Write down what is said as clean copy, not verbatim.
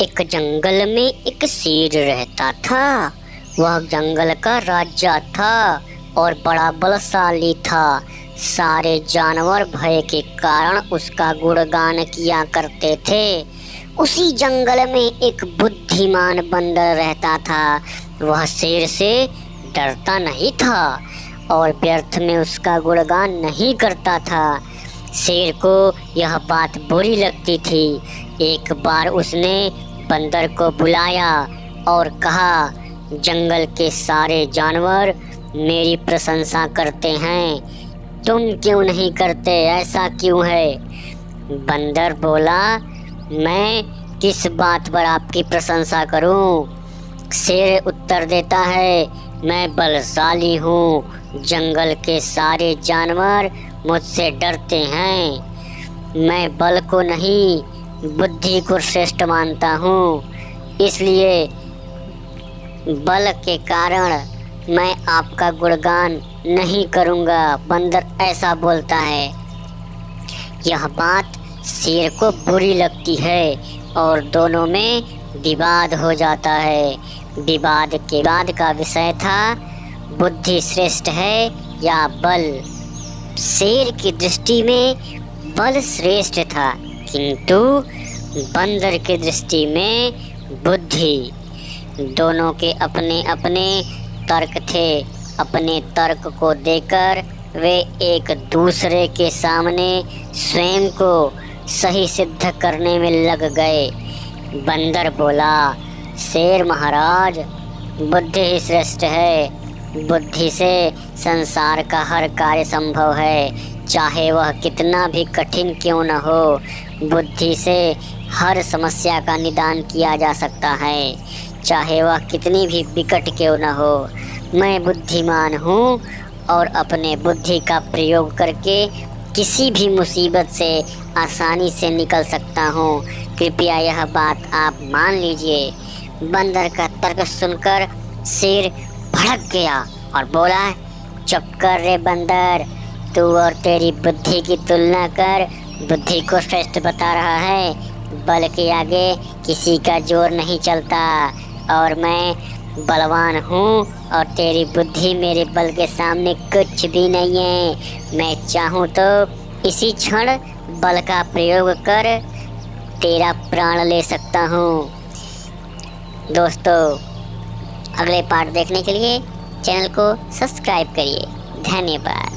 एक जंगल में एक शेर रहता था। वह जंगल का राजा था और बड़ा बलशाली था। सारे जानवर भय के कारण उसका गुणगान किया करते थे। उसी जंगल में एक बुद्धिमान बंदर रहता था। वह शेर से डरता नहीं था और व्यर्थ में उसका गुणगान नहीं करता था। शेर को यह बात बुरी लगती थी। एक बार उसने बंदर को बुलाया और कहा, जंगल के सारे जानवर मेरी प्रशंसा करते हैं, तुम क्यों नहीं करते, ऐसा क्यों है? बंदर बोला, मैं किस बात पर आपकी प्रशंसा करूं? शेर उत्तर देता है, मैं बलशाली हूँ, जंगल के सारे जानवर मुझसे डरते हैं। मैं बल को नहीं बुद्धि को श्रेष्ठ मानता हूँ, इसलिए बल के कारण मैं आपका गुणगान नहीं करूँगा। बंदर ऐसा बोलता है। यह बात शेर को बुरी लगती है और दोनों में विवाद हो जाता है। विवाद का विषय था, बुद्धि श्रेष्ठ है या बल। शेर की दृष्टि में बल श्रेष्ठ था, किंतु बंदर की दृष्टि में बुद्धि। दोनों के अपने अपने तर्क थे। अपने तर्क को देकर वे एक दूसरे के सामने स्वयं को सही सिद्ध करने में लग गए। बंदर बोला, शेर महाराज, बुद्धि ही श्रेष्ठ है। बुद्धि से संसार का हर कार्य संभव है, चाहे वह कितना भी कठिन क्यों न हो। बुद्धि से हर समस्या का निदान किया जा सकता है, चाहे वह कितनी भी विकट क्यों न हो। मैं बुद्धिमान हूँ और अपने बुद्धि का प्रयोग करके किसी भी मुसीबत से आसानी से निकल सकता हूँ। कृपया यह बात आप मान लीजिए। बंदर का तर्क सुनकर शेर भड़क गया और बोला, चुप कर रे बंदर, तू और तेरी बुद्धि की तुलना कर बुद्धि को श्रेष्ठ बता रहा है। बल के आगे किसी का जोर नहीं चलता और मैं बलवान हूँ और तेरी बुद्धि मेरे बल के सामने कुछ भी नहीं है। मैं चाहूँ तो इसी क्षण बल का प्रयोग कर तेरा प्राण ले सकता हूँ। दोस्तों, अगले पार्ट देखने के लिए चैनल को सब्सक्राइब करिए। धन्यवाद।